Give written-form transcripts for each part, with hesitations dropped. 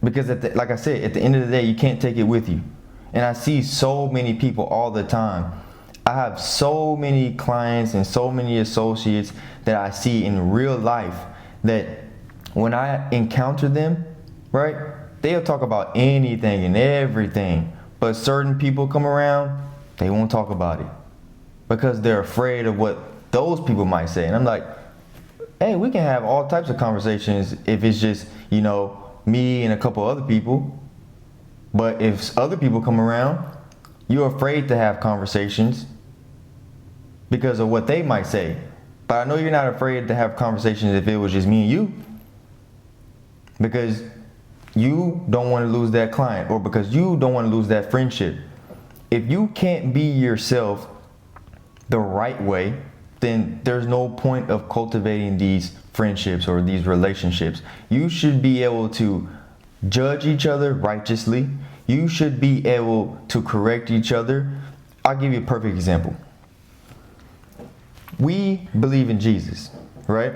Because like I said, at the end of the day, you can't take it with you. And I see so many people all the time. I have so many clients and so many associates that I see in real life that when I encounter them, right, they'll talk about anything and everything. But certain people come around, they won't talk about it because they're afraid of what those people might say. And I'm like, hey, we can have all types of conversations if it's just, you know, me and a couple other people. But if other people come around, you're afraid to have conversations because of what they might say. But I know you're not afraid to have conversations if it was just me and you, because you don't want to lose that client, or because you don't want to lose that friendship. If you can't be yourself the right way, then there's no point of cultivating these friendships or these relationships. You should be able to judge each other righteously. You should be able to correct each other. I'll give you a perfect example. We believe in Jesus, right?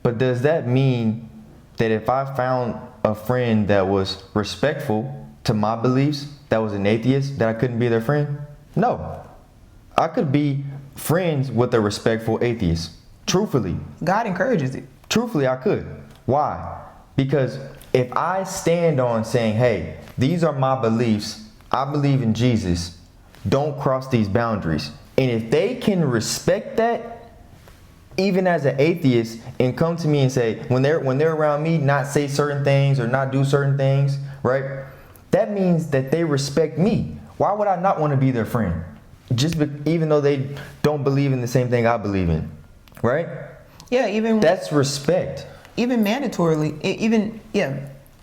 But does that mean that if I found a friend that was respectful to my beliefs, that was an atheist, that I couldn't be their friend? No. I could be friends with a respectful atheist. Truthfully. God encourages it. Truthfully, I could. Why? Because if I stand on saying, hey, these are my beliefs, I believe in Jesus, don't cross these boundaries. And if they can respect that, even as an atheist, and come to me and say, when they're around me, not say certain things or not do certain things, right? That means that they respect me. Why would I not want to be their friend? Even though they don't believe in the same thing I believe in, right? Yeah, even that's respect. Even mandatorily,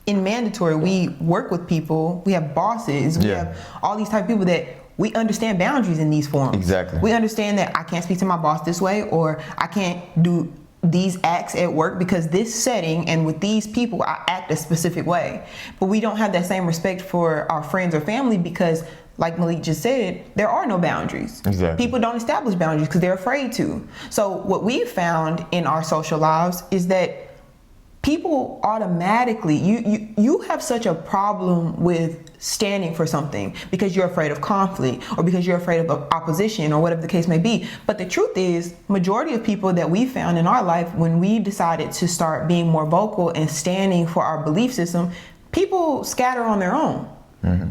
in mandatory, we work with people. We have bosses. We have all these type of people that we understand boundaries in these forums. Exactly. We understand that I can't speak to my boss this way, or I can't do these acts at work because this setting and with these people I act a specific way. But we don't have that same respect for our friends or family because, like Malik just said, there are no boundaries. Exactly. People don't establish boundaries because they're afraid to. So what we've found in our social lives is that people automatically, you have such a problem with standing for something because you're afraid of conflict or because you're afraid of opposition or whatever the case may be. But the truth is, majority of people that we found in our life, when we decided to start being more vocal and standing for our belief system, people scatter on their own. Mm-hmm.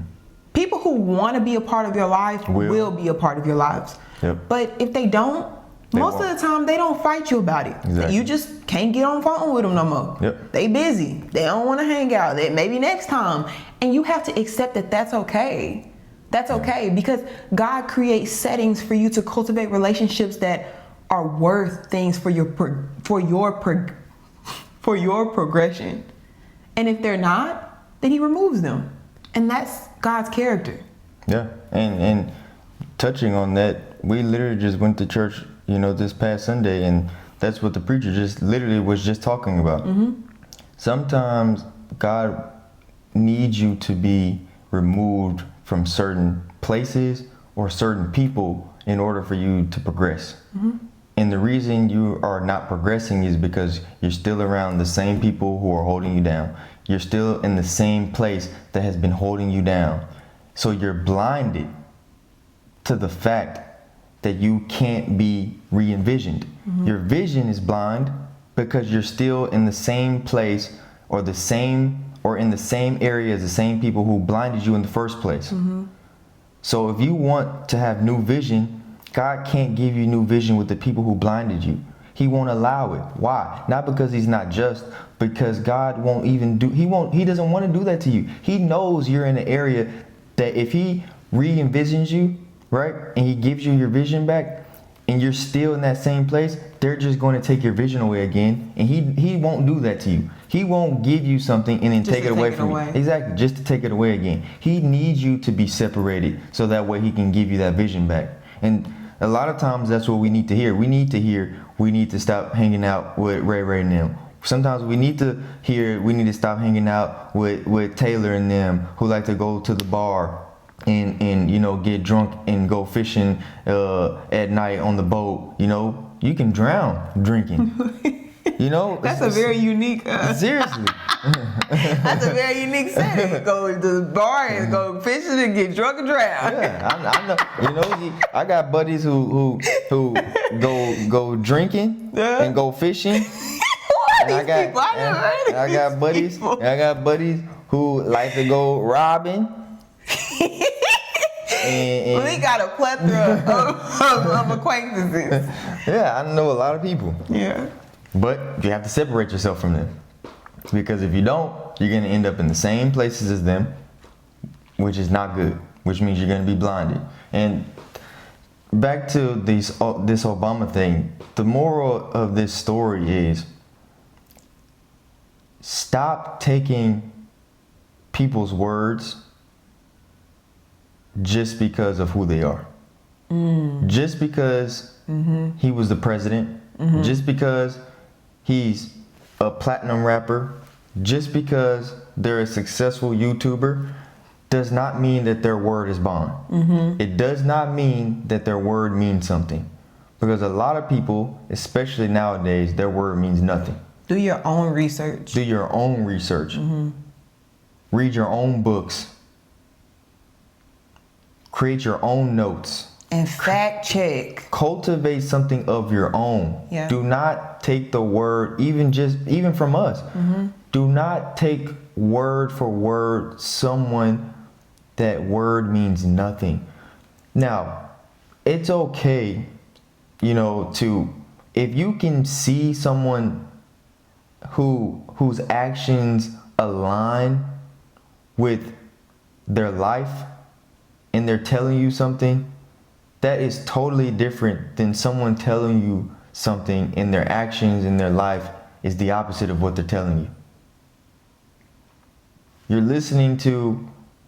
People who want to be a part of your life will be a part of your lives. Yep. But if they don't, most of the time they don't fight you about it. Exactly. You just can't get on the phone with them no more. Yep. They busy. They don't want to hang out. Maybe next time. And you have to accept that that's okay. That's okay, because God creates settings for you to cultivate relationships that are worth things for your progression. And if they're not, then He removes them. And that's God's character. Yeah. And touching on that, we literally just went to church, this past Sunday, and that's what the preacher just literally was just talking about. Mm-hmm. Sometimes God needs you to be removed from certain places or certain people in order for you to progress. Mm-hmm. And the reason you are not progressing is because you're still around the same people who are holding you down. You're still in the same place that has been holding you down. So you're blinded to the fact that you can't be re-envisioned. Mm-hmm. Your vision is blind because you're still in the same place or in the same area as the same people who blinded you in the first place. Mm-hmm. So if you want to have new vision, God can't give you new vision with the people who blinded you. He won't allow it. Why? Not because He's not just, because God won't even He doesn't want to do that to you. He knows you're in an area that if He re-envisions you, right, and He gives you your vision back, and you're still in that same place, they're just going to take your vision away again, and He won't do that to you. He won't give you something and then take it away from you. Exactly, just to take it away again. He needs you to be separated so that way He can give you that vision back. And a lot of times that's what we need to hear. We need to stop hanging out with Ray and them. Sometimes we need to hear we need to stop hanging out with Taylor and them who like to go to the bar and get drunk and go fishing at night on the boat. You can drown drinking. You know, That's a very unique. Seriously. That's a very unique setting. Go to the bar and go fishing and get drunk and drown. Yeah, I know. You know, I got buddies who go drinking and go fishing. And I got buddies who like to go robbing. and we got a plethora of acquaintances. Yeah, I know a lot of people. Yeah. But you have to separate yourself from them. Because if you don't, you're going to end up in the same places as them, which is not good, which means you're going to be blinded. And back to this Obama thing, the moral of this story is stop taking people's words just because of who they are. Just because he was the president, just because he's a platinum rapper, just because they're a successful YouTuber, does not mean that their word is bond. It does not mean that their word means something. Because a lot of people, especially nowadays, their word means nothing. Do your own research. Do your own research. Read your own books. Create your own notes. And fact check. Cultivate something of your own. Yeah. Do not take the word, even from us. Do not take word for word someone that word means nothing. Now, it's okay, you know, if you can see someone whose actions align with their life and they're telling you something, that is totally different than someone telling you something and their actions in their life is the opposite of what they're telling you. You're listening to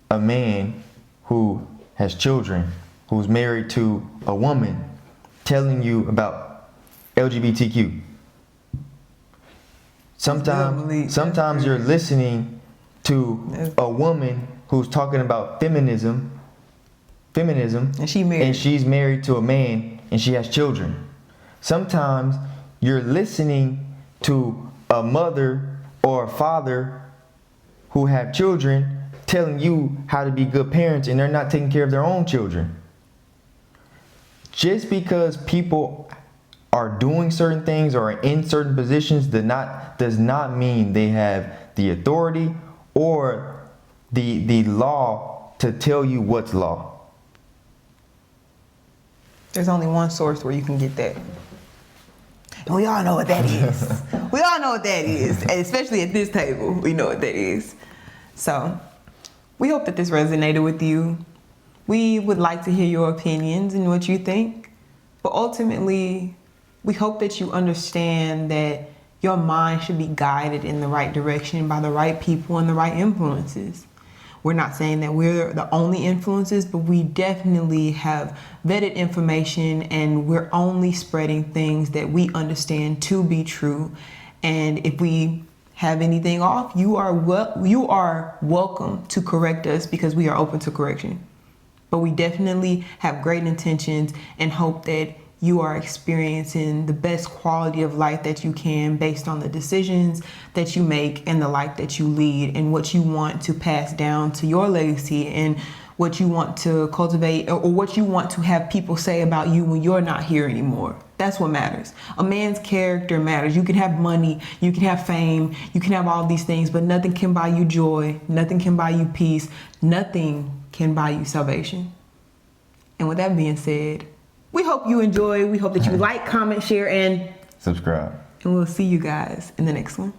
a man who has children, who's married to a woman, telling you about LGBTQ. Sometimes you're listening to a woman who's talking about feminism, and she's married to a man and she has children. Sometimes you're listening to a mother or a father who have children telling you how to be good parents and they're not taking care of their own children. Just because people are doing certain things or are in certain positions does not mean they have the authority or the law to tell you what's law. There's only one source where you can get that. And we all know what that is. We all know what that is. And especially at this table, we know what that is. So, we hope that this resonated with you. We would like to hear your opinions and what you think. But ultimately, we hope that you understand that your mind should be guided in the right direction by the right people and the right influences. We're not saying that we're the only influences, but we definitely have vetted information and we're only spreading things that we understand to be true. And if we have anything off, you are welcome to correct us because we are open to correction. But we definitely have great intentions and hope that you are experiencing the best quality of life that you can based on the decisions that you make and the life that you lead and what you want to pass down to your legacy and what you want to cultivate or what you want to have people say about you when you're not here anymore. That's what matters. A man's character matters. You can have money, you can have fame, you can have all these things, but nothing can buy you joy, nothing can buy you peace, nothing can buy you salvation. And with that being said, we hope you enjoy. We hope that you like, comment, share, and subscribe. And we'll see you guys in the next one.